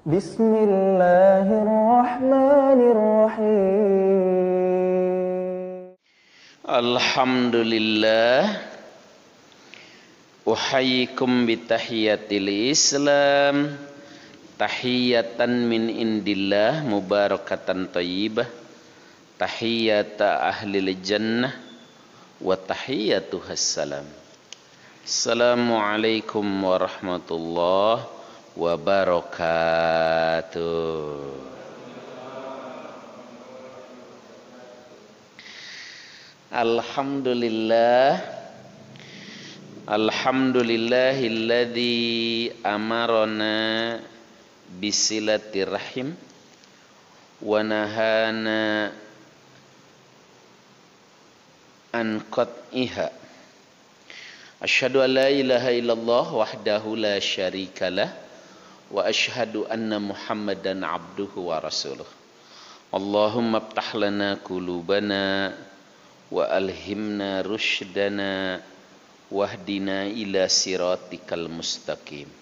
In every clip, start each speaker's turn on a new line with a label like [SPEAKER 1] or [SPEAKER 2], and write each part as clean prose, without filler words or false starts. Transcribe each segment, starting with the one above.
[SPEAKER 1] Bismillahirrahmanirrahim.
[SPEAKER 2] Alhamdulillah. Uhayyikum bitahiyatil Islam, tahiyatan min indillah mubarakatan thayyibah, tahiyata ahlil jannah wa tahiyatuhas salam. Assalamualaikum warahmatullahi wabarakatuh. Alhamdulillah. Alhamdulillahilladzi amarana bisilatir rahim wa nahana an qat'iha. Asyhadu an la ilaha illallah wahdahu la syarikalah wa asyhadu anna Muhammadan abduhu wa rasuluh. Allahumma iftah lana qulubana wa alhimna rushdana wahdina ila siratikal mustaqim.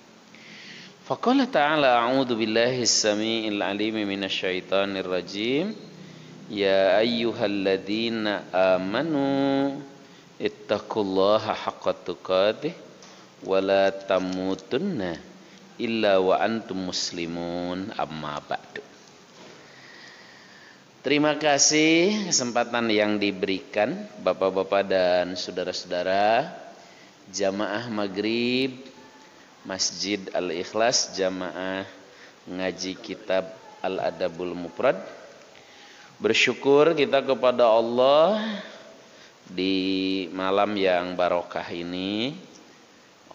[SPEAKER 2] Faqala ta'ala a'udzu billahi as-sami'il 'alim minasyaitonir rajim. Ya ayyuhalladzina amanu ittaqullaha haqqa tuqatih wa la tamutunna illa wa antum muslimun, amma ba'du. Terima kasih kesempatan yang diberikan Bapak-bapak dan saudara-saudara jamaah maghrib Masjid Al-Ikhlas, jamaah ngaji kitab Al-Adabul Mufrad. Bersyukur kita kepada Allah di malam yang barokah ini.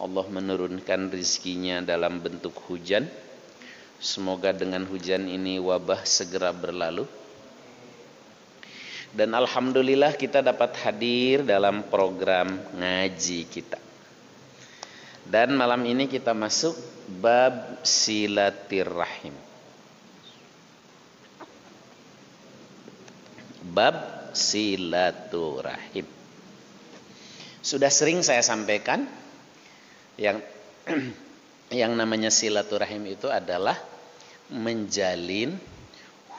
[SPEAKER 2] Allah menurunkan rizkinya dalam bentuk hujan. Semoga dengan hujan ini wabah segera berlalu. Dan alhamdulillah kita dapat hadir dalam program ngaji kita. Dan malam ini kita masuk bab silaturrahim. Bab silaturrahim. Sudah sering saya sampaikan yang namanya silaturrahim itu adalah menjalin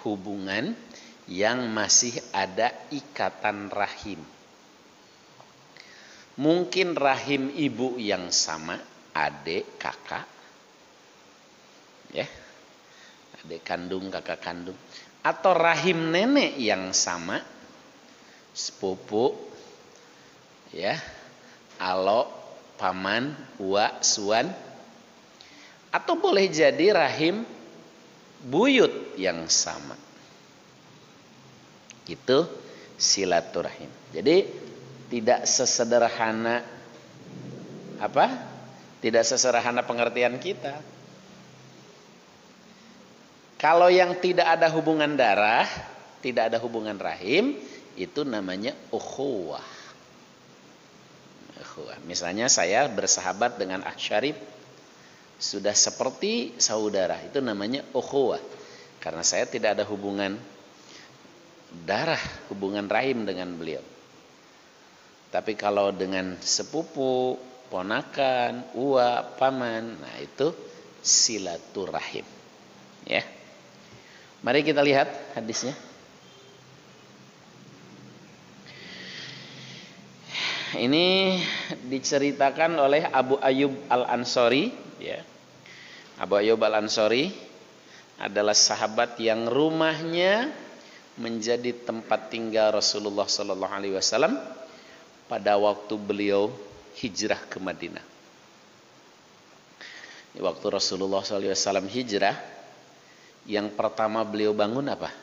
[SPEAKER 2] hubungan yang masih ada ikatan rahim. Mungkin rahim ibu yang sama, adik, kakak, ya, adik kandung, kakak kandung, atau rahim nenek yang sama, sepupu, ya, alo, paman, uwa, suan, atau boleh jadi rahim buyut yang sama. Itu silaturahim. Jadi tidak sesederhana Tidak sesederhana pengertian kita. Kalau yang tidak ada hubungan darah, tidak ada hubungan rahim, itu namanya ukhuwah. Misalnya saya bersahabat dengan Syarif, sudah seperti saudara, itu namanya ukhuwah. Karena saya tidak ada hubungan darah, hubungan rahim dengan beliau. Tapi kalau dengan sepupu, ponakan, uwa, paman, nah itu silaturahim. Ya. Mari kita lihat hadisnya. Ini diceritakan oleh Abu Ayyub Al-Ansari, ya. Abu Ayyub Al-Ansari adalah sahabat yang rumahnya menjadi tempat tinggal Rasulullah sallallahu alaihi wasallam pada waktu beliau hijrah ke Madinah. Di waktu Rasulullah sallallahu alaihi wasallam hijrah, yang pertama beliau bangun apa?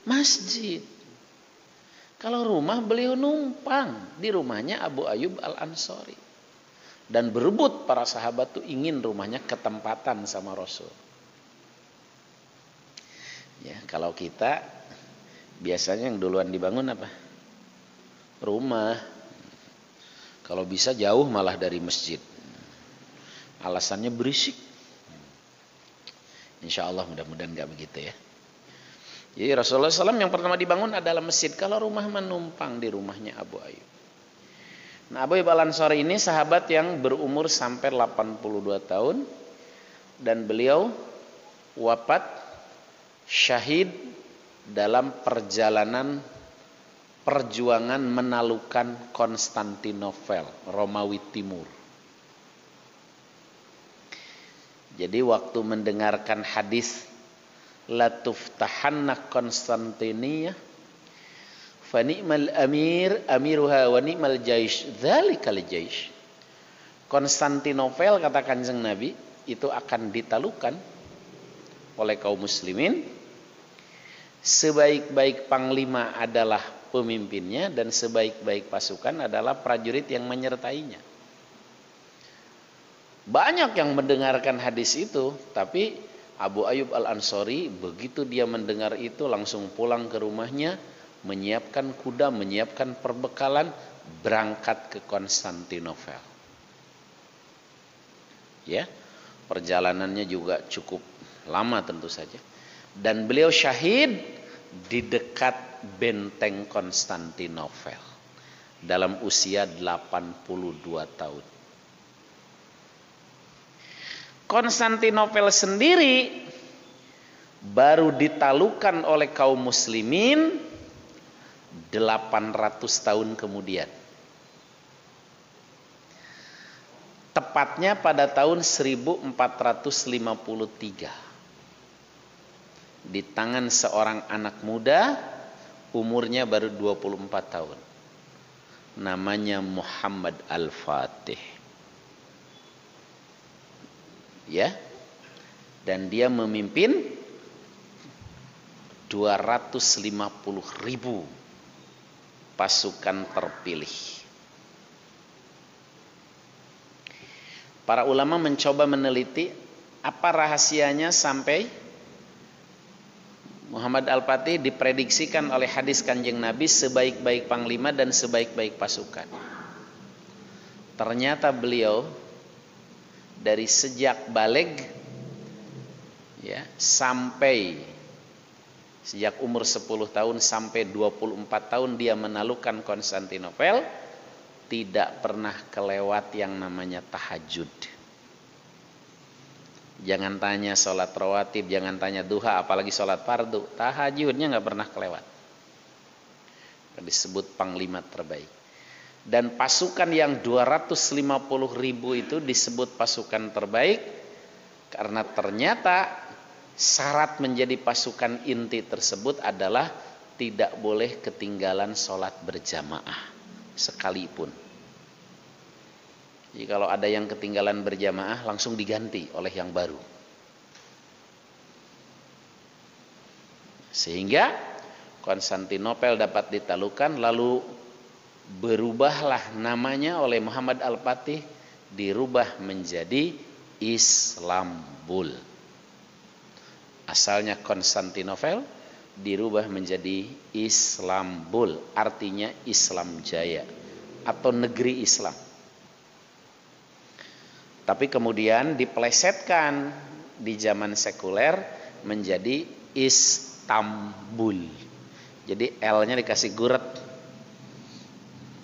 [SPEAKER 2] Masjid. Kalau rumah beliau numpang di rumahnya Abu Ayyub Al-Ansari. Dan berebut para sahabat tuh ingin rumahnya ketempatan sama Rasul. Ya, kalau kita biasanya yang duluan dibangun apa? Rumah. Kalau bisa jauh malah dari masjid. Alasannya berisik. Insya Allah mudah-mudahan gak begitu ya. Jadi Rasulullah SAW yang pertama dibangun adalah masjid. Kalau rumah menumpang di rumahnya Abu Ayyub. Nah, Abu Ayyub Al-Ansari ini sahabat yang berumur sampai 82 tahun. Dan beliau wafat syahid dalam perjuangan menaklukkan Konstantinopel, Romawi Timur. Jadi waktu mendengarkan hadis la tuftahanna Konstantiniyah fa ni'mal amir amiruha wa ni'mal jaish dzalikal jaish. Konstantinopel, kata Kanjeng Nabi, itu akan ditaklukkan oleh kaum muslimin. Sebaik-baik panglima adalah pemimpinnya dan sebaik-baik pasukan adalah prajurit yang menyertainya. Banyak yang mendengarkan hadis itu, tapi Abu Ayyub Al-Ansori begitu dia mendengar itu langsung pulang ke rumahnya, menyiapkan kuda, menyiapkan perbekalan, berangkat ke Konstantinopel. Ya, perjalanannya juga cukup lama tentu saja. Dan beliau syahid di dekat benteng Konstantinopel dalam usia 82 tahun. Konstantinopel sendiri baru ditaklukkan oleh kaum muslimin 800 tahun kemudian. Tepatnya pada tahun 1453. Di tangan seorang anak muda, umurnya baru 24 tahun. Namanya Muhammad Al-Fatih. Ya. Dan dia memimpin 250.000 pasukan terpilih. Para ulama mencoba meneliti apa rahasianya sampai Muhammad Al-Fatih diprediksikan oleh hadis Kanjeng Nabi sebaik-baik panglima dan sebaik-baik pasukan. Ternyata beliau dari sejak baligh ya, sampai sejak umur 10 tahun sampai 24 tahun dia menaklukkan Konstantinopel, tidak pernah kelewat yang namanya tahajud. Jangan tanya sholat rawatib, jangan tanya duha, apalagi sholat fardu. Tahajudnya nggak pernah kelewat. Disebut panglima terbaik. Dan pasukan yang 250.000 itu disebut pasukan terbaik karena ternyata syarat menjadi pasukan inti tersebut adalah tidak boleh ketinggalan sholat berjamaah sekalipun. Jadi kalau ada yang ketinggalan berjamaah langsung diganti oleh yang baru. Sehingga Konstantinopel dapat ditaklukkan, lalu berubahlah namanya oleh Muhammad Al-Fatih, dirubah menjadi Istanbul. Asalnya Konstantinopel dirubah menjadi Istanbul, artinya Islam Jaya atau negeri Islam. Tapi kemudian dipelesetkan di zaman sekuler menjadi Istanbul. Jadi L-nya dikasih guret.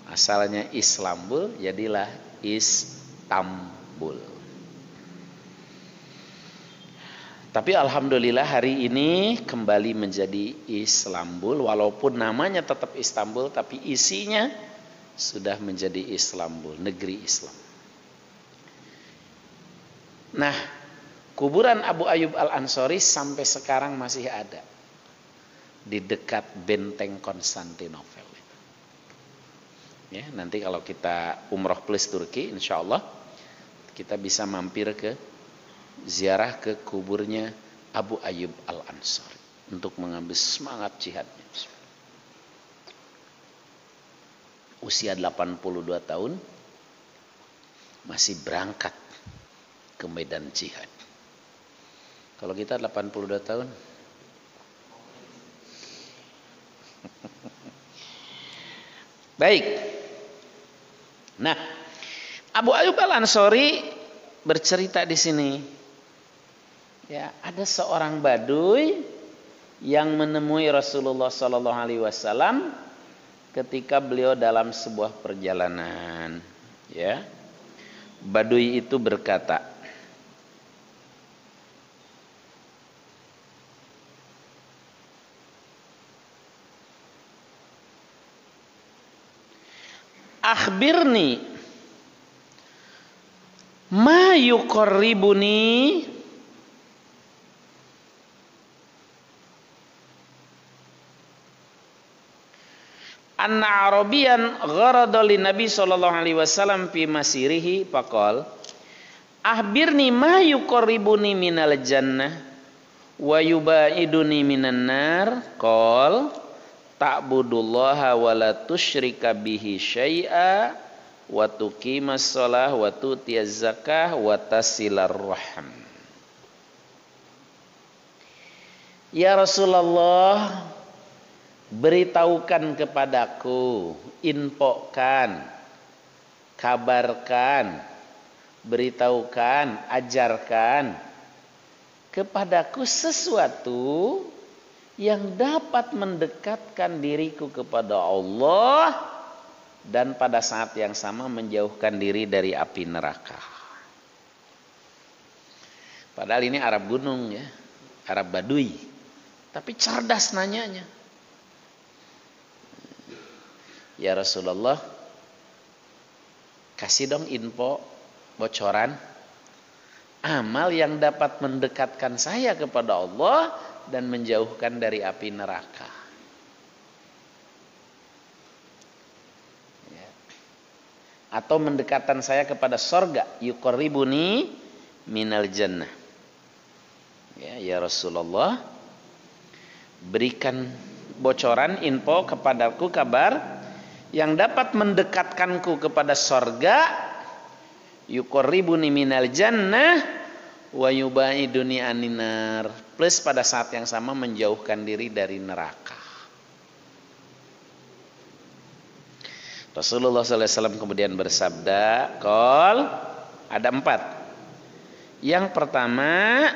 [SPEAKER 2] Asalnya Istanbul, jadilah Istanbul. Tapi alhamdulillah hari ini kembali menjadi Istanbul, walaupun namanya tetap Istanbul, tapi isinya sudah menjadi Istanbul, negeri Islam. Nah, kuburan Abu Ayyub Al-Ansori sampai sekarang masih ada di dekat benteng Konstantinopel. Ya, nanti kalau kita umroh plus Turki, insya Allah kita bisa mampir ke ziarah ke kuburnya Abu Ayyub Al-Ansori untuk mengambil semangat jihadnya. Usia 82 tahun masih berangkat ke medan jihad. Kalau kita 82 tahun baik. Nah, Abu Ayyub Al-Ansori bercerita di sini. Ya, ada seorang Baduy yang menemui Rasulullah SAW ketika beliau dalam sebuah perjalanan. Ya, Baduy itu berkata, akhbirni ma yuqarribuni anna arabiyan gharada li nabi sallallahu alaihi wasallam fi masirihi faqal akhbirni ma yuqarribuni minal jannah wa yubaiduni minan nar qol ta'budullaha wa la tusyrika bihi syai'a wa tuqimas shalah wa tutiyaz zakah wa tasilar rahim. Ya Rasulullah, beritahukan kepadaku, infokan, kabarkan, beritahukan, ajarkan kepadaku sesuatu yang dapat mendekatkan diriku kepada Allah dan pada saat yang sama menjauhkan diri dari api neraka. Padahal ini Arab gunung ya, Arab Baduy, tapi cerdas nanyanya. Ya Rasulullah, kasih dong info, bocoran amal yang dapat mendekatkan saya kepada Allah dan menjauhkan dari api neraka. Ya. Atau mendekatkan saya kepada sorga, yuqarribuni minal jannah. Ya Rasulullah, berikan bocoran, info kepadaku, kabar yang dapat mendekatkanku kepada sorga, yuqarribuni minal jannah wa yubaiduni aninar, plus pada saat yang sama menjauhkan diri dari neraka. Rasulullah SAW kemudian bersabda, qol, ada 4. Yang pertama,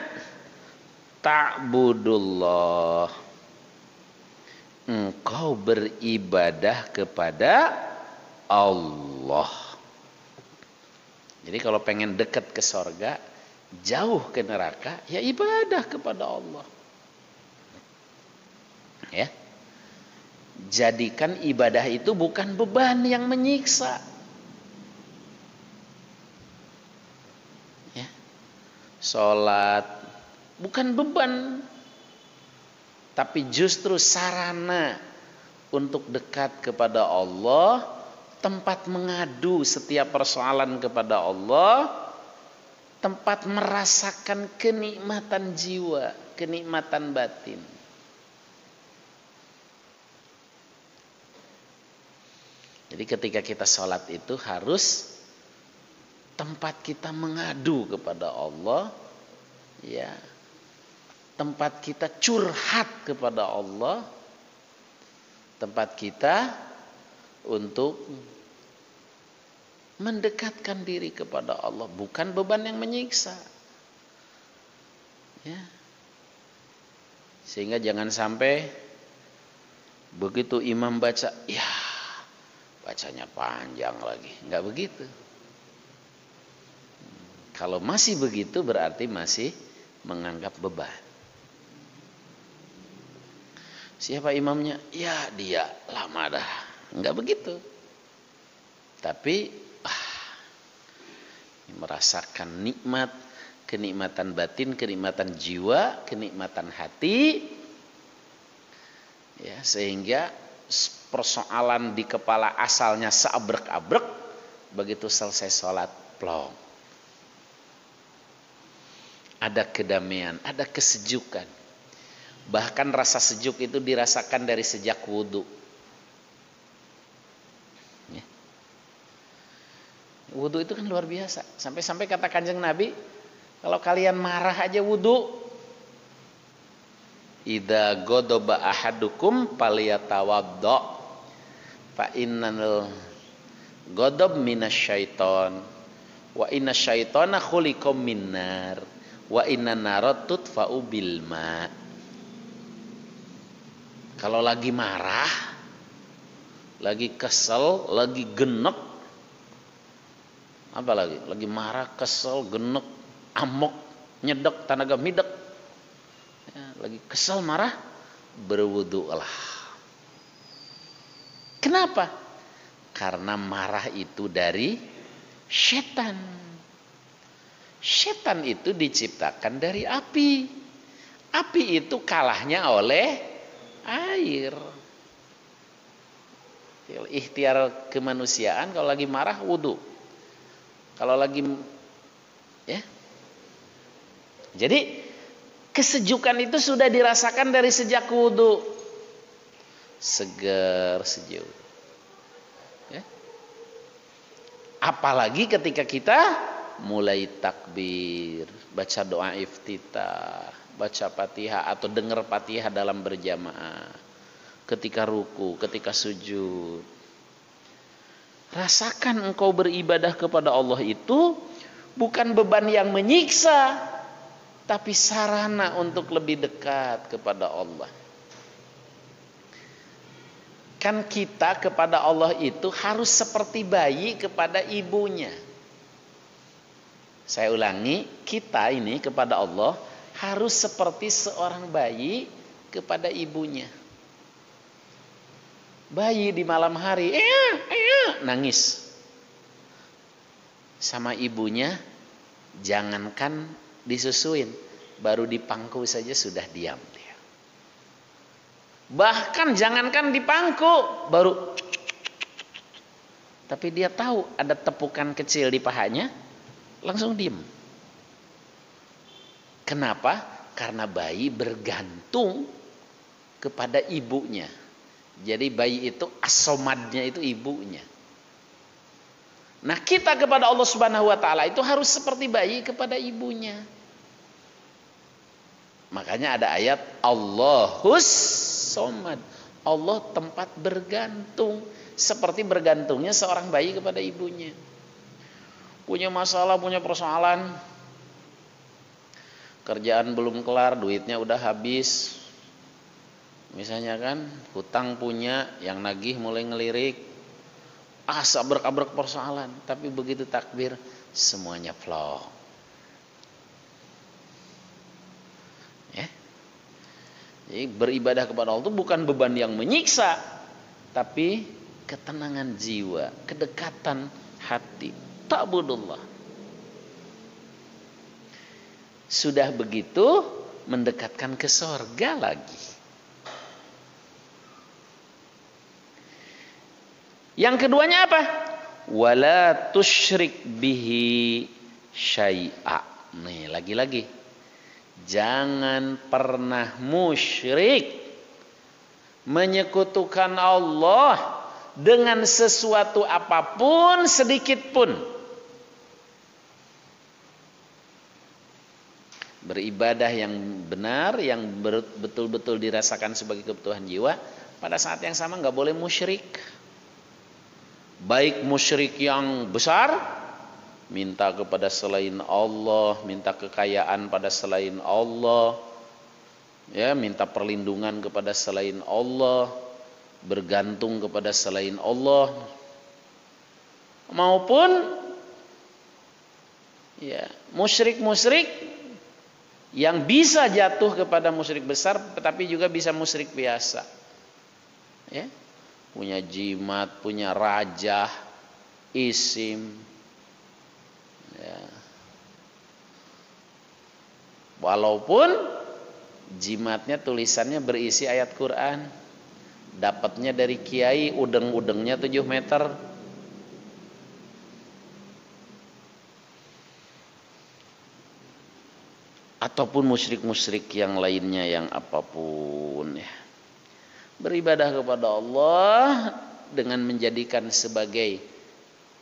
[SPEAKER 2] ta'budullah, engkau beribadah kepada Allah. Jadi kalau pengen dekat ke sorga, jauh ke neraka, ya ibadah kepada Allah. Ya, jadikan ibadah itu bukan beban yang menyiksa. Ya, sholat bukan beban, tapi justru sarana untuk dekat kepada Allah, tempat mengadu setiap persoalan kepada Allah, tempat merasakan kenikmatan jiwa, kenikmatan batin. Jadi ketika kita sholat itu harus tempat kita mengadu kepada Allah, ya, tempat kita curhat kepada Allah, tempat kita untuk mendekatkan diri kepada Allah, bukan beban yang menyiksa. Ya. Sehingga jangan sampai begitu imam baca, ya bacanya panjang lagi, enggak begitu. Kalau masih begitu berarti masih menganggap beban. Siapa imamnya? Ya dia lama dah. Enggak begitu. Tapi merasakan nikmat, kenikmatan batin, kenikmatan jiwa, kenikmatan hati. Ya, sehingga persoalan di kepala asalnya seabrek-abrek, begitu selesai sholat plong. Ada kedamaian, ada kesejukan. Bahkan rasa sejuk itu dirasakan dari sejak wudu. Ya. Wudu itu kan luar biasa. Sampai-sampai kata Kanjeng Nabi, kalau kalian marah aja wudu. Idza ghadaba ahadukum falyatawaddo. Fa innal ghadab minasyaiton. Wa inasyaitona khuliqam minnar. Wa innan nar tudfa'u bil ma'. Kalau lagi marah, lagi kesel, lagi genek, apa lagi? Lagi marah, kesel, genek, amok, nyedek, tanaga midek. Ya, lagi kesel, marah, berwudulah. Kenapa? Karena marah itu dari setan. Setan itu diciptakan dari api. Api itu kalahnya oleh air. Ikhtiar kemanusiaan kalau lagi marah wudu. Kalau lagi ya. Jadi kesejukan itu sudah dirasakan dari sejak wudu. Segar, sejuk. Ya. Apalagi ketika kita mulai takbir, baca doa iftitah, baca Fatihah atau dengar Fatihah dalam berjamaah, ketika ruku, ketika sujud. Rasakan engkau beribadah kepada Allah itu bukan beban yang menyiksa, tapi sarana untuk lebih dekat kepada Allah. Kan kita kepada Allah itu harus seperti bayi kepada ibunya. Saya ulangi, kita ini kepada Allah harus seperti seorang bayi kepada ibunya. Bayi di malam hari, nangis. Sama ibunya, jangankan disusuin, baru dipangku saja sudah diam dia. Bahkan jangankan dipangku, baru tapi dia tahu ada tepukan kecil di pahanya, langsung diem. Kenapa? Karena bayi bergantung kepada ibunya. Jadi bayi itu asomadnya itu ibunya. Nah, kita kepada Allah Subhanahu wa taala itu harus seperti bayi kepada ibunya. Makanya ada ayat Allahus somad. Allah tempat bergantung, seperti bergantungnya seorang bayi kepada ibunya. Punya masalah, punya persoalan, kerjaan belum kelar, duitnya udah habis. Misalnya kan, hutang punya, yang nagih mulai ngelirik, sabrek-abrek persoalan, tapi begitu takbir semuanya flop. Ya. Jadi beribadah kepada Allah itu bukan beban yang menyiksa, tapi ketenangan jiwa, kedekatan hati, ta'budullah. Sudah begitu mendekatkan ke surga lagi. Yang keduanya apa? Wala tusyrik bihi syai'a. Nih, lagi-lagi. Jangan pernah musyrik, menyekutukan Allah dengan sesuatu apapun, sedikit pun. Beribadah yang benar, yang betul-betul dirasakan sebagai kebutuhan jiwa, pada saat yang sama nggak boleh musyrik. Baik musyrik yang besar, minta kepada selain Allah, minta kekayaan pada selain Allah, ya, minta perlindungan kepada selain Allah, bergantung kepada selain Allah, maupun ya musyrik-musyrik yang bisa jatuh kepada musyrik besar, tetapi juga bisa musyrik biasa, ya. Punya jimat, punya rajah, isim, ya. Walaupun jimatnya tulisannya berisi ayat Quran, dapatnya dari kiai, udeng-udengnya 7 meter. Ataupun musyrik-musyrik yang lainnya yang apapun, ya. Beribadah kepada Allah dengan menjadikan sebagai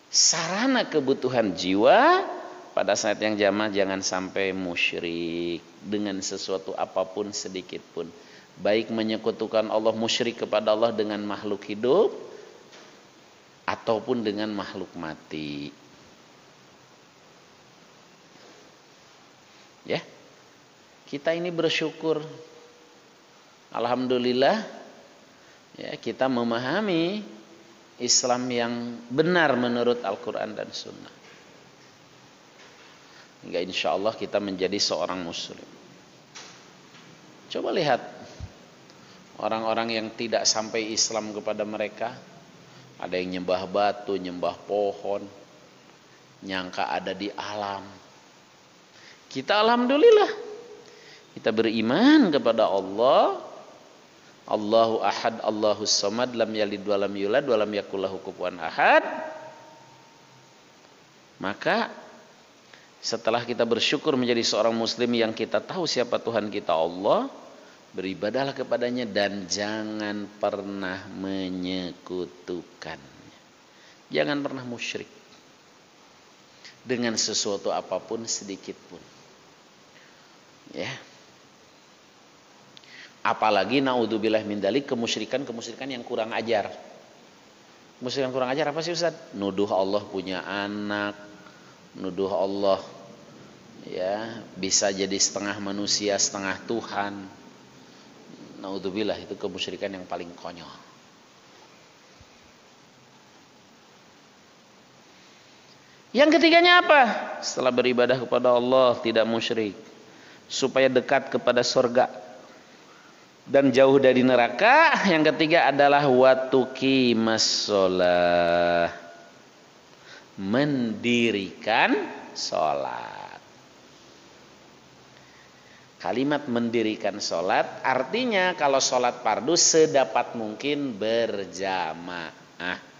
[SPEAKER 2] sarana kebutuhan jiwa, pada saat yang jamaah jangan sampai musyrik dengan sesuatu apapun sedikit pun. Baik menyekutukan Allah, musyrik kepada Allah dengan makhluk hidup ataupun dengan makhluk mati. Ya. Kita ini bersyukur. Alhamdulillah, ya, kita memahami Islam yang benar menurut Al-Quran dan Sunnah. Hingga insya Allah kita menjadi seorang muslim. Coba lihat orang-orang yang tidak sampai Islam kepada mereka, Ada yang nyembah batu, nyembah pohon, nyangka ada di alam. Kita alhamdulillah, kita beriman kepada Allah. Allahu ahad, Allahus samad, lam yalid wa lam yulad wa lam yakul lahu kufuwan ahad. Maka setelah kita bersyukur menjadi seorang muslim yang kita tahu siapa Tuhan kita Allah, beribadahlah kepadanya dan jangan pernah menyekutukannya. Jangan pernah musyrik dengan sesuatu apapun sedikit pun. Ya. Apalagi naudzubillah min dzalik, kemusyrikan yang kurang ajar. Kemusyrikan kurang ajar apa sih Ustaz? Nuduh Allah punya anak, nuduh Allah ya bisa jadi setengah manusia, setengah Tuhan. Naudzubillah, itu kemusyrikan yang paling konyol. Yang ketiganya apa? Setelah beribadah kepada Allah tidak musyrik, supaya dekat kepada surga dan jauh dari neraka, yang ketiga adalah watuqimas shalah, mendirikan sholat. Kalimat mendirikan sholat artinya kalau sholat fardu sedapat mungkin berjamaah.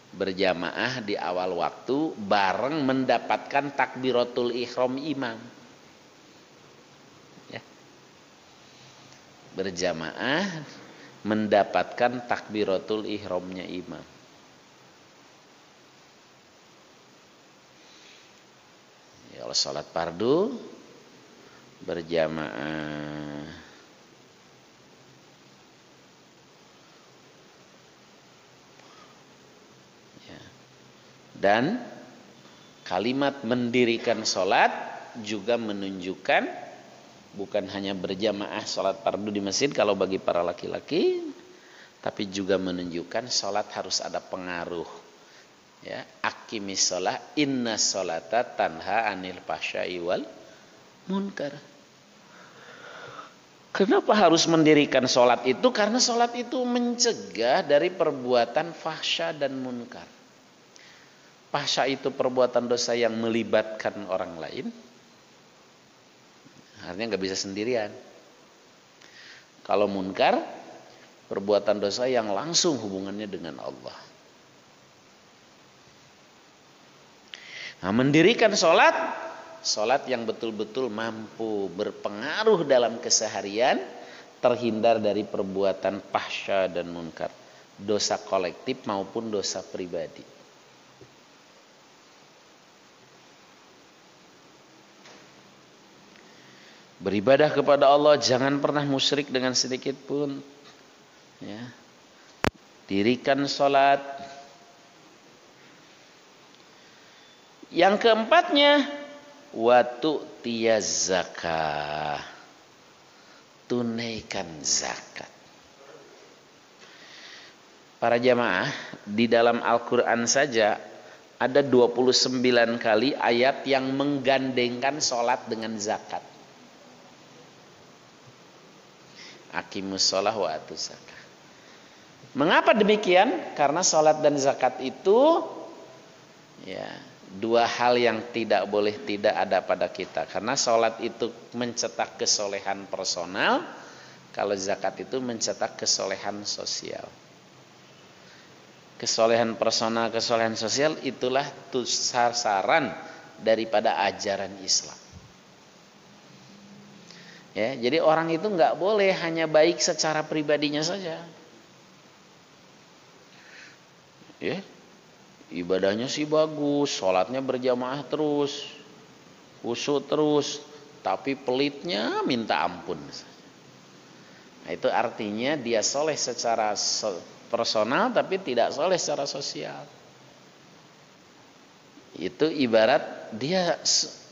[SPEAKER 2] Berjamaah di awal waktu bareng mendapatkan takbiratul ihram imam. Ya. Berjamaah mendapatkan takbiratul ihramnya imam. Ya, kalau sholat fardu berjamaah. Ya. Dan kalimat mendirikan sholat juga menunjukkan bukan hanya berjamaah sholat fardu di masjid kalau bagi para laki-laki, tapi juga menunjukkan sholat harus ada pengaruh. Ya, aqimis sholah, inna sholata tanha anil fahsya'i wal munkar. Kenapa harus mendirikan sholat itu? Karena sholat itu mencegah dari perbuatan fahsya dan munkar. Fahsya itu perbuatan dosa yang melibatkan orang lain. Artinya nggak bisa sendirian. Kalau munkar, perbuatan dosa yang langsung hubungannya dengan Allah. Nah, mendirikan sholat yang betul-betul mampu berpengaruh dalam keseharian, terhindar dari perbuatan fahsya dan munkar, dosa kolektif maupun dosa pribadi. Beribadah kepada Allah jangan pernah musyrik dengan sedikit pun. Ya. Dirikan sholat. Yang keempatnya, watu tiyaz zakah, tunaikan zakat. Para jamaah, di dalam Al-Quran saja ada 29 kali ayat yang menggandengkan sholat dengan zakat. Aqimus sholah wa atuz zakah. Mengapa demikian? Karena sholat dan zakat itu ya dua hal yang tidak boleh tidak ada pada kita. Karena sholat itu mencetak kesolehan personal, kalau zakat itu mencetak kesolehan sosial. Kesolehan personal, kesolehan sosial itulah sasaran daripada ajaran Islam. Ya, jadi orang itu nggak boleh hanya baik secara pribadinya saja. Ya. Ibadahnya sih bagus, sholatnya berjamaah terus, khusyuk terus, tapi pelitnya minta ampun. Nah, itu artinya dia soleh secara personal tapi tidak soleh secara sosial. Itu ibarat dia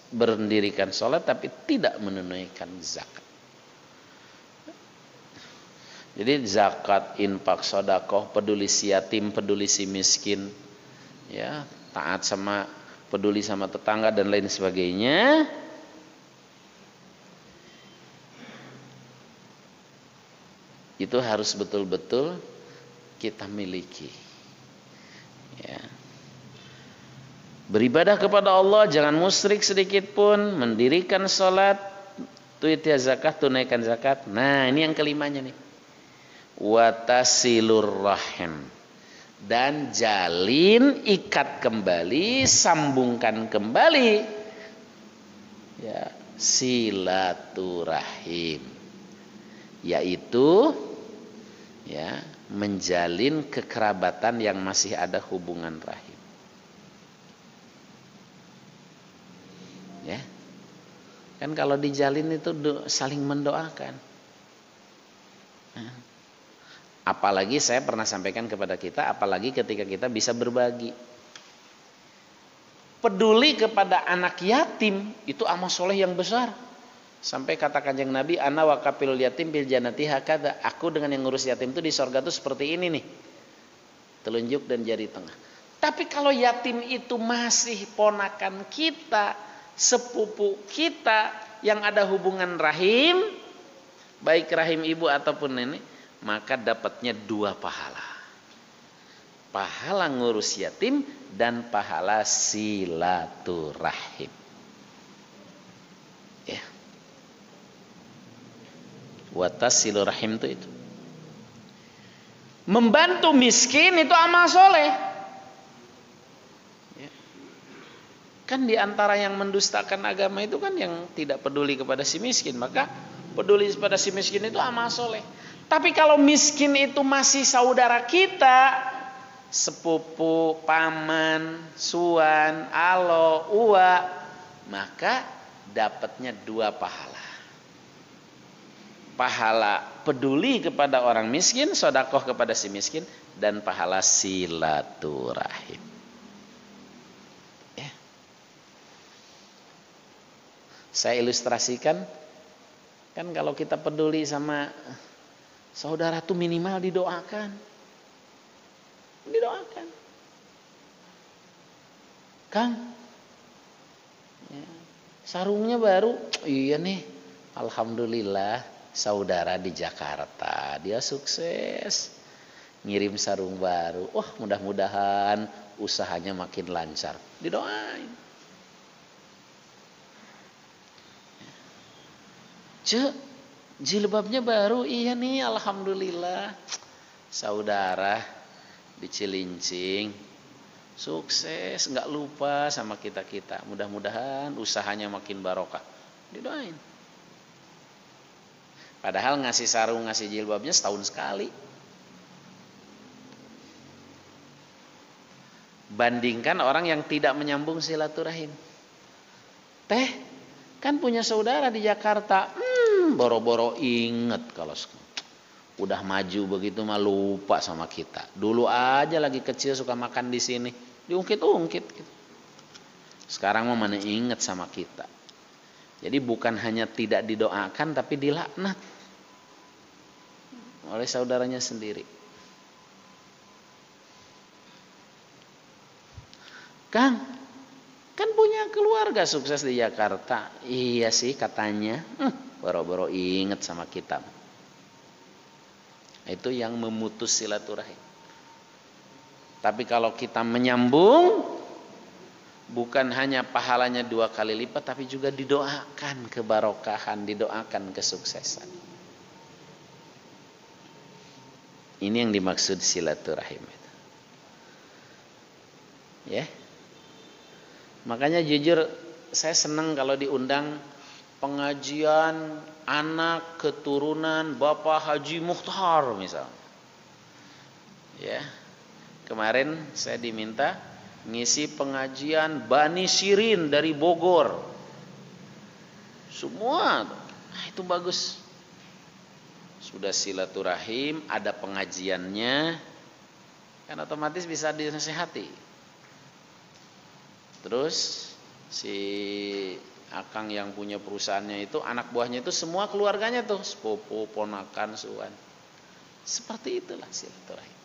[SPEAKER 2] berdirikan sholat tapi tidak menunaikan zakat. Jadi zakat, infak, sedekah, peduli si yatim, peduli si miskin, ya, taat sama, peduli sama tetangga dan lain sebagainya. Itu harus betul-betul kita miliki. Ya. Beribadah kepada Allah, jangan musyrik sedikit pun, mendirikan sholat, tu'ti zakat, tunaikan zakat. Nah, ini yang kelimanya nih. Watasilur rahim, dan jalin, ikat kembali, sambungkan kembali, ya, silaturahim, yaitu ya menjalin kekerabatan yang masih ada hubungan rahim. Ya, kan kalau dijalin itu saling mendoakan. Apalagi saya pernah sampaikan kepada kita, apalagi ketika kita bisa berbagi. Peduli kepada anak yatim itu amal soleh yang besar. Sampai kata Kanjeng Nabi, ana wa kafilul yatim bil jannati hakadha. Aku dengan yang ngurus yatim itu di sorga itu seperti ini nih. Telunjuk dan jari tengah. Tapi kalau yatim itu masih ponakan kita, sepupu kita yang ada hubungan rahim, baik rahim ibu ataupun nenek, maka dapatnya 2 pahala. Pahala ngurus yatim dan pahala silaturahim. Ya. Watasilu rahim itu. Membantu miskin itu amal soleh. Ya. Kan diantara yang mendustakan agama itu kan yang tidak peduli kepada si miskin. Maka peduli kepada si miskin itu amal soleh. Tapi kalau miskin itu masih saudara kita, sepupu, paman, suan, alo, uwa, maka dapatnya 2 pahala. Pahala peduli kepada orang miskin, sedekah kepada si miskin, dan pahala silaturahim. Ya. Saya ilustrasikan, kan kalau kita peduli sama saudara tuh minimal didoakan. Didoakan. Kang, ya, sarungnya baru. Iya nih, alhamdulillah saudara di Jakarta dia sukses ngirim sarung baru. Wah, mudah-mudahan usahanya makin lancar. Didoain. Cek, jilbabnya baru. Iya nih, alhamdulillah saudara di Cilincing sukses, nggak lupa sama kita. Mudah-mudahan usahanya makin barokah. Didoain. Padahal ngasih sarung, ngasih jilbabnya setahun sekali. Bandingkan orang yang tidak menyambung silaturahim. Teh, kan punya saudara di Jakarta. Boro-boro inget kalau udah maju begitu mah lupa sama kita. Dulu aja lagi kecil suka makan di sini, diungkit-ungkit gitu. Sekarang mah mana inget sama kita. Jadi bukan hanya tidak didoakan tapi dilaknat oleh saudaranya sendiri. Kang, kan punya keluarga sukses di Jakarta. Iya sih katanya. Boro-boro inget sama kita. Itu yang memutus silaturahim. Tapi kalau kita menyambung, bukan hanya pahalanya 2 kali lipat, tapi juga didoakan kebarokahan, didoakan kesuksesan. Ini yang dimaksud silaturahim. Ya. Makanya jujur saya senang kalau diundang pengajian anak keturunan Bapak Haji Mukhtar misalnya. Ya. Kemarin saya diminta ngisi pengajian Bani Sirin dari Bogor. Semua itu bagus. Sudah silaturahim, ada pengajiannya, kan otomatis bisa dinasihati. Terus si akang yang punya perusahaannya itu, anak buahnya itu semua keluarganya tuh, sepupu, ponakan, suan. Seperti itulah silaturahim.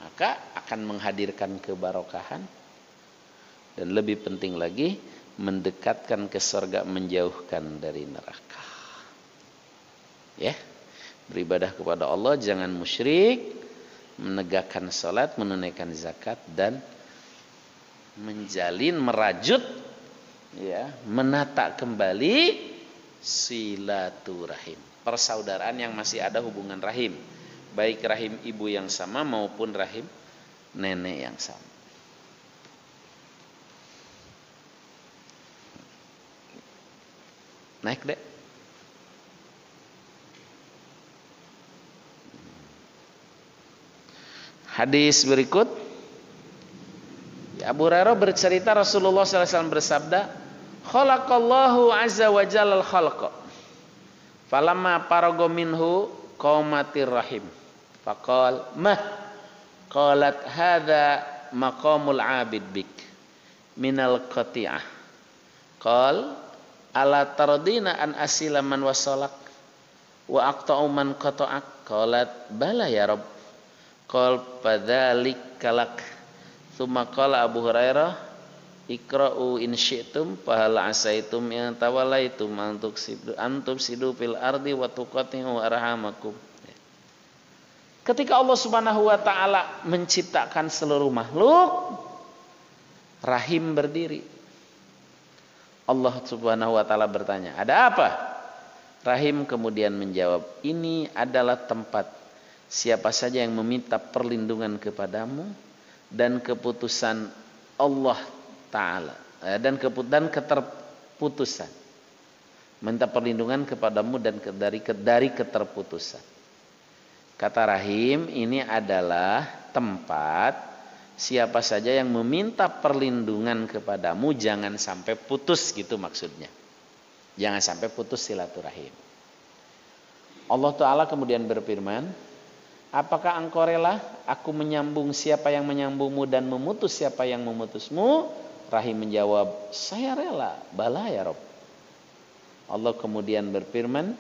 [SPEAKER 2] Maka akan menghadirkan kebarokahan dan lebih penting lagi mendekatkan ke surga, menjauhkan dari neraka. Ya, beribadah kepada Allah jangan musyrik, menegakkan salat, menunaikan zakat, dan menjalin, merajut, ya, menata kembali silaturahim, persaudaraan yang masih ada hubungan rahim, baik rahim ibu yang sama maupun rahim nenek yang sama. Naik deh. Hadis berikut, Abu Hurairah bercerita Rasulullah SAW bersabda, khalaqallahu azza wa jalla al-khalqa falamma faraga minhu qaumatir rahim faqal mah qalat hadza maqamul abid bik minal qati'ah qal ala tardina an asila man wasalak wa aqta'u man qata'ak qalat bala ya rabb qal fadzalik kalak. Tsumma qala Abu Hurairah iqra'u in syi'tum fa hal asaitum in tawallaitum antum sidu fil ardi wa tuqati'u arhamakum. Ketika Allah Subhanahu wa taala menciptakan seluruh makhluk, rahim berdiri. Allah Subhanahu wa taala bertanya, "Ada apa?" Rahim kemudian menjawab, "Ini adalah tempat siapa saja yang meminta perlindungan kepadamu dan keputusan Allah Ta'ala dan keterputusan, minta perlindungan kepadamu dan dari keterputusan." Kata rahim, ini adalah tempat siapa saja yang meminta perlindungan kepadamu jangan sampai putus, gitu maksudnya. Jangan sampai putus silaturahim. Allah Ta'ala kemudian berfirman, apakah engkau rela aku menyambung siapa yang menyambungmu dan memutus siapa yang memutusmu? Rahim menjawab, saya rela. Bala ya Rabb. Allah kemudian berfirman,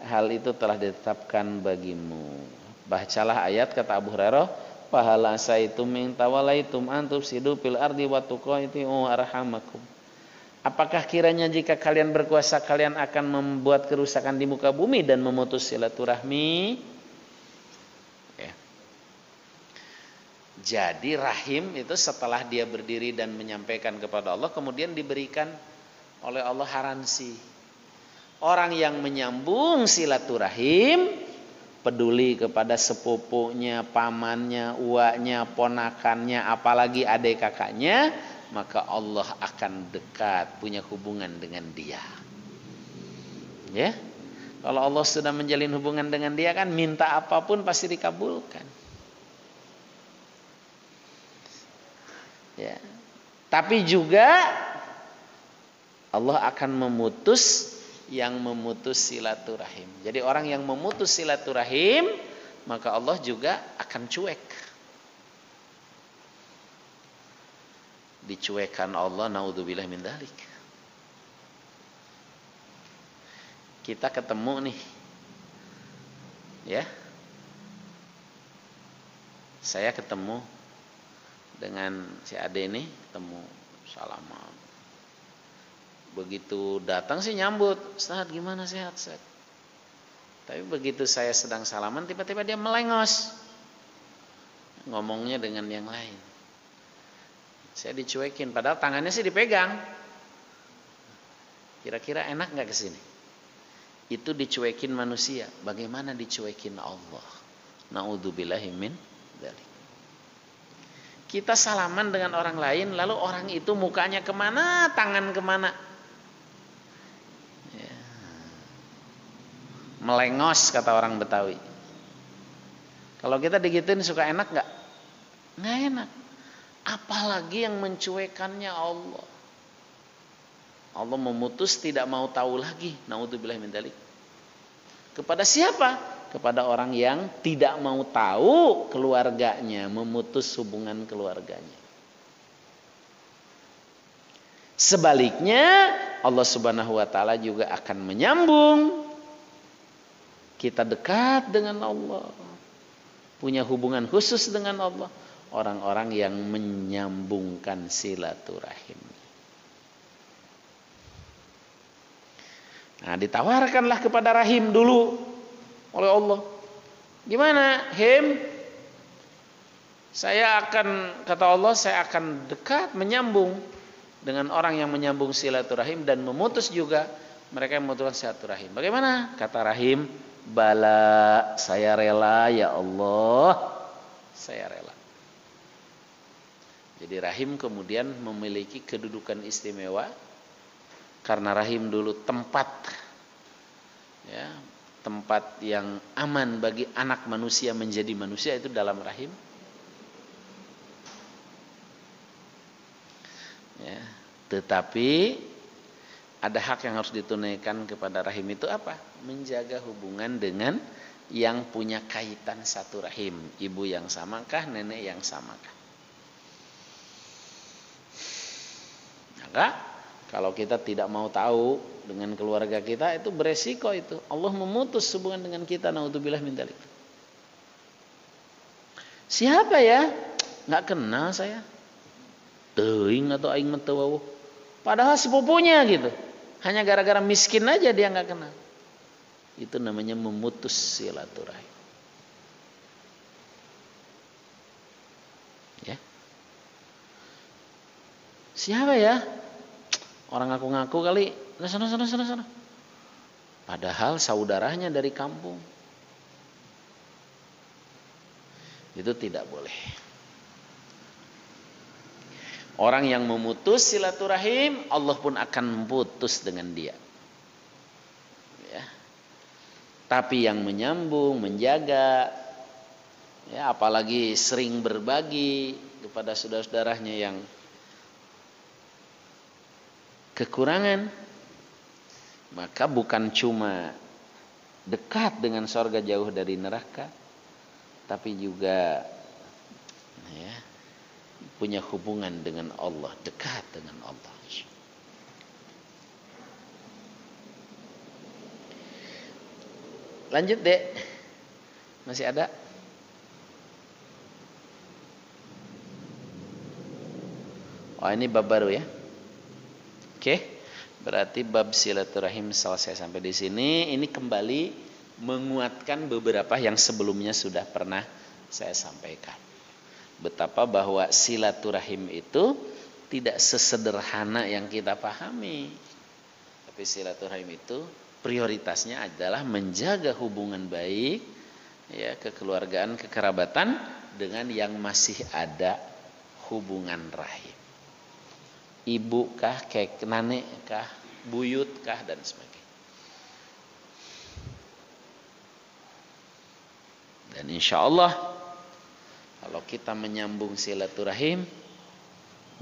[SPEAKER 2] hal itu telah ditetapkan bagimu. Bacalah ayat, kata Abu Hurairah, fahala asaitum min tawallaitum antum sidu fil ardi wa tuqati'u arhamakum. Apakah kiranya jika kalian berkuasa kalian akan membuat kerusakan di muka bumi dan memutus silaturahmi? Ya. Jadi rahim itu setelah dia berdiri dan menyampaikan kepada Allah, kemudian diberikan oleh Allah garansi. Orang yang menyambung silaturahim, peduli kepada sepupunya, pamannya, uaknya, ponakannya, apalagi adik kakaknya, maka Allah akan dekat, punya hubungan dengan dia. Ya, kalau Allah sudah menjalin hubungan dengan dia kan, minta apapun pasti dikabulkan. Ya, tapi juga Allah akan memutus yang memutus silaturahim. Jadi orang yang memutus silaturahim, maka Allah juga akan cuek. Dicuekkan Allah, naudzubillah min dzalik. Kita ketemu nih, ya, saya ketemu dengan si Ade nih, ketemu salaman. Begitu datang sih nyambut, Ustaz gimana, sehat Ustaz? Tapi begitu saya sedang salaman, tiba-tiba dia melengos, ngomongnya dengan yang lain. Saya dicuekin, padahal tangannya sih dipegang. Kira-kira enak nggak kesini? Itu dicuekin manusia, bagaimana dicuekin Allah? Naudzubillahi min dzalik. Kita salaman dengan orang lain, lalu orang itu mukanya kemana, tangan kemana? Melengos, kata orang Betawi. Kalau kita digituin suka enak nggak? Nggak enak. Apalagi yang mencuekannya Allah. Allah memutus, tidak mau tahu lagi. Naudzubillah min dzalik. Kepada siapa? Kepada orang yang tidak mau tahu keluarganya, memutus hubungan keluarganya. Sebaliknya, Allah Subhanahu wa taala juga akan menyambung. Kita dekat dengan Allah, punya hubungan khusus dengan Allah, orang-orang yang menyambungkan silaturahim. Nah, ditawarkanlah kepada rahim dulu oleh Allah. Gimana, Him? Kata Allah, saya akan dekat menyambung dengan orang yang menyambung silaturahim dan memutus juga mereka yang memutuskan silaturahim. Bagaimana? Kata Rahim, bala, saya rela ya Allah, saya rela. Jadi Rahim kemudian memiliki kedudukan istimewa karena Rahim dulu tempat yang aman bagi anak manusia menjadi manusia itu dalam Rahim. Ya, tetapi ada hak yang harus ditunaikan kepada Rahim itu apa? Menjaga hubungan dengan yang punya kaitan satu rahim. Ibu yang samakah, nenek yang samakah. Maka kalau kita tidak mau tahu dengan keluarga kita, itu beresiko itu. Allah memutus hubungan dengan kita. Naudzubillah min dzalik. Siapa ya? Nggak kenal saya. Teuing atau aing menteu. Padahal sepupunya gitu. Hanya gara-gara miskin aja dia nggak kenal. Itu namanya memutus silaturahim. Ya. Siapa ya? Orang ngaku-ngaku kali. Sana. Padahal saudaranya dari kampung. Itu tidak boleh. Orang yang memutus silaturahim, Allah pun akan putus dengan dia. Ya. Tapi yang menyambung, menjaga, ya, apalagi sering berbagi kepada saudara-saudaranya yang kekurangan, maka bukan cuma dekat dengan surga jauh dari neraka, tapi juga ya, punya hubungan dengan Allah, dekat dengan Allah. Lanjut Dek, masih ada? Oh ini bab baru ya. Oke, berarti bab silaturahim selesai sampai di sini. Ini kembali menguatkan beberapa yang sebelumnya sudah pernah saya sampaikan. Betapa bahwa silaturahim itu tidak sesederhana yang kita pahami. Tapi silaturahim itu prioritasnya adalah menjaga hubungan baik, ya, kekeluargaan, kekerabatan dengan yang masih ada hubungan rahim. Ibu kah, kek nenek kah, buyut kah, dan sebagainya. Dan insya Allah kalau kita menyambung silaturahim,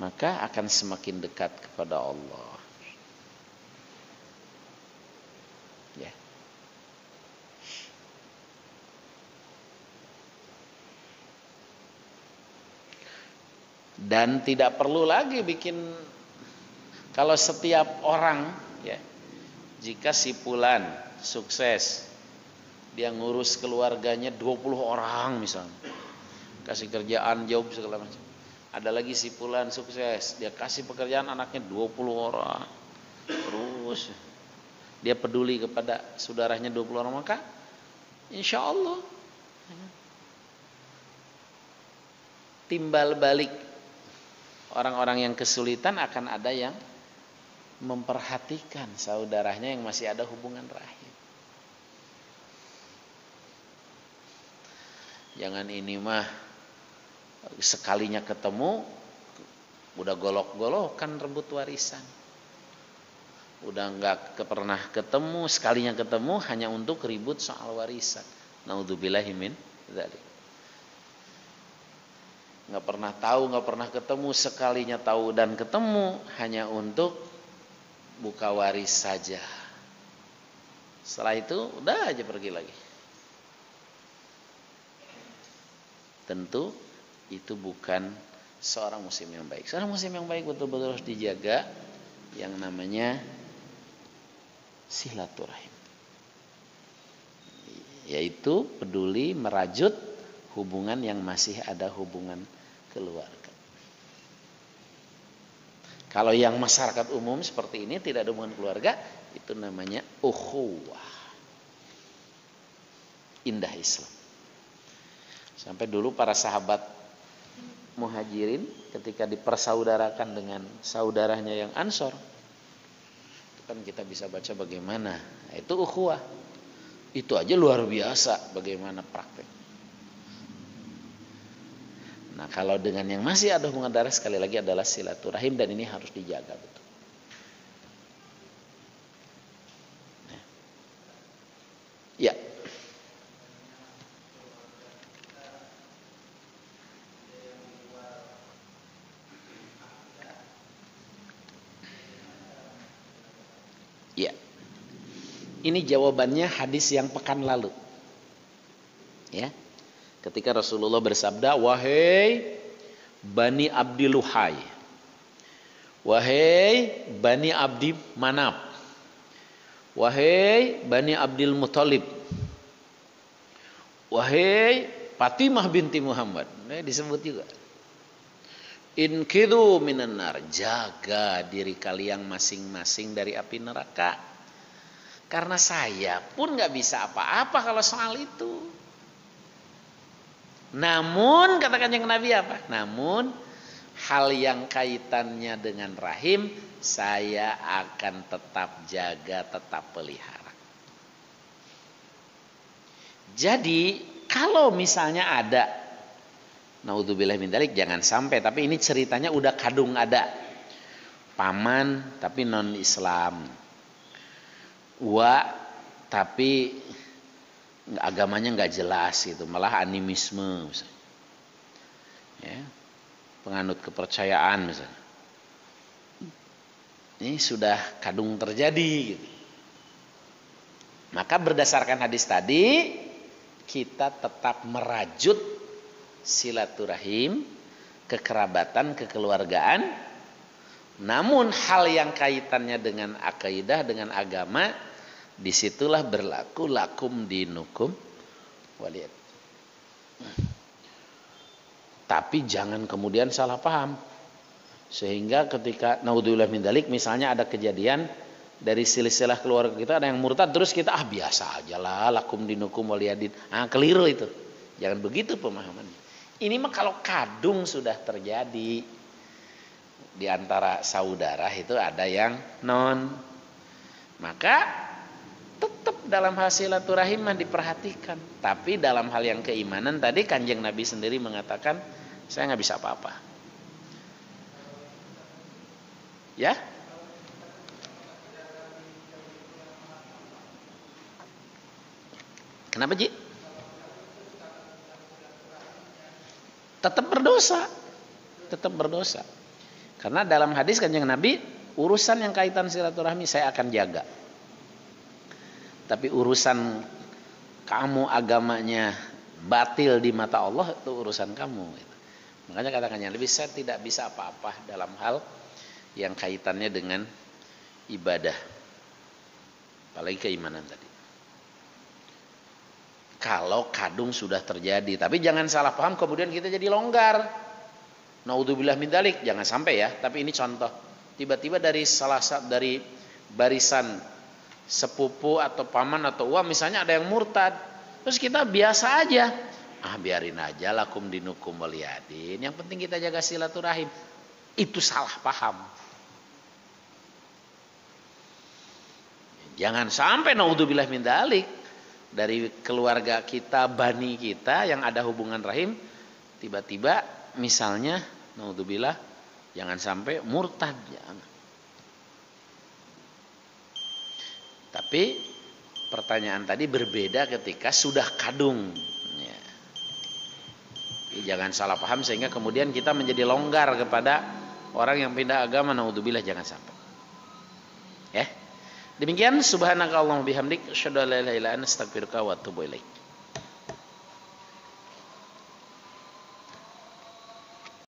[SPEAKER 2] maka akan semakin dekat kepada Allah. Ya. Dan tidak perlu lagi bikin, kalau setiap orang, ya, jika si fulan sukses, dia ngurus keluarganya 20 orang misalnya, kasih kerjaan, job segala macam. Ada lagi si fulan sukses, dia kasih pekerjaan anaknya 20 orang. Terus dia peduli kepada saudaranya 20 orang, maka insya Allah timbal balik orang-orang yang kesulitan akan ada yang memperhatikan saudaranya yang masih ada hubungan rahim. Jangan ini mah sekalinya ketemu udah golok-golokan rebut warisan. Udah nggak pernah ketemu, sekalinya ketemu hanya untuk ribut soal warisan. Naudzubillahi min dzalik. Nggak pernah tahu, nggak pernah ketemu, sekalinya tahu dan ketemu hanya untuk buka waris saja. Setelah itu udah aja pergi lagi. Tentu itu bukan seorang muslim yang baik. Seorang muslim yang baik betul-betul harus dijaga yang namanya silaturahim, yaitu peduli merajut hubungan yang masih ada hubungan keluarga. Kalau yang masyarakat umum seperti ini tidak ada hubungan keluarga, itu namanya ukhuwah. Indah Islam. Sampai dulu para sahabat Muhajirin ketika dipersaudarakan dengan saudaranya yang Ansor. Itu kan kita bisa baca bagaimana. Nah, itu ukhuwah. Itu aja luar biasa bagaimana praktek. Nah, kalau dengan yang masih ada hubungan darah sekali lagi adalah silaturahim dan ini harus dijaga betul. Ya. Ya. Ini jawabannya hadis yang pekan lalu. Ya. Ketika Rasulullah bersabda, "Wahai Bani Abdi Luhai, wahai Bani Abdi Manaf, wahai Bani Abdul Muthalib, wahai Fatimah binti Muhammad." Nah, disebut juga. "Inqidhu minan nar." Jaga diri kalian masing-masing dari api neraka. Karena saya pun gak bisa apa-apa kalau soal itu. Namun kata Kanjeng Nabi apa? Namun hal yang kaitannya dengan rahim saya akan tetap jaga, tetap pelihara. Jadi kalau misalnya ada, naudzubillah min dzalik, jangan sampai, tapi ini ceritanya udah kadung ada. Paman tapi non Islam. Tapi agamanya nggak jelas gitu, malah animisme misalnya. Ya, penganut kepercayaan misalnya. Ini sudah kadung terjadi gitu. Maka berdasarkan hadis tadi kita tetap merajut silaturahim, kekerabatan, kekeluargaan. Namun hal yang kaitannya dengan akidah, dengan agama, disitulah berlaku lakum dinukum waliyad. Tapi jangan kemudian salah paham. Sehingga ketika naudzubillah min dzalik misalnya ada kejadian dari silsilah keluarga kita ada yang murtad, terus kita biasa aja lah lakum dinukum waliyadin. Keliru itu. Jangan begitu pemahamannya. Ini mah kalau kadung sudah terjadi di antara saudara itu ada yang non, maka tetap dalam hal silaturahim diperhatikan. Tapi dalam hal yang keimanan tadi Kanjeng Nabi sendiri mengatakan saya nggak bisa apa-apa. Ya? Kenapa Ji? Tetap berdosa. Tetap berdosa. Karena dalam hadis Kanjeng Nabi, urusan yang kaitan silaturahmi saya akan jaga. Tapi urusan kamu agamanya batil di mata Allah itu urusan kamu. Makanya katakannya lebih saya tidak bisa apa-apa dalam hal yang kaitannya dengan ibadah, apalagi keimanan tadi. Kalau kadung sudah terjadi, tapi jangan salah paham kemudian kita jadi longgar. Naudzubillah min dzalik, jangan sampai ya. Tapi ini contoh, tiba-tiba dari dari barisan sepupu atau paman atau misalnya ada yang murtad, terus kita biasa aja, biarin aja lakum dinukum waliyadin, yang penting kita jaga silaturahim. Itu salah paham. Jangan sampai naudzubillah min dzalik dari keluarga kita, bani kita yang ada hubungan rahim, tiba-tiba misalnya naudzubillah jangan sampai murtad, jangan. Tapi pertanyaan tadi berbeda ketika sudah kadung. Ya. Jangan salah paham sehingga kemudian kita menjadi longgar kepada orang yang pindah agama, naudzubillah, jangan sampai. Ya. Demikian subhanakallahumma bihamdik asyhadu an la ilaha illa anta astaghfiruka wa atubu ilaik.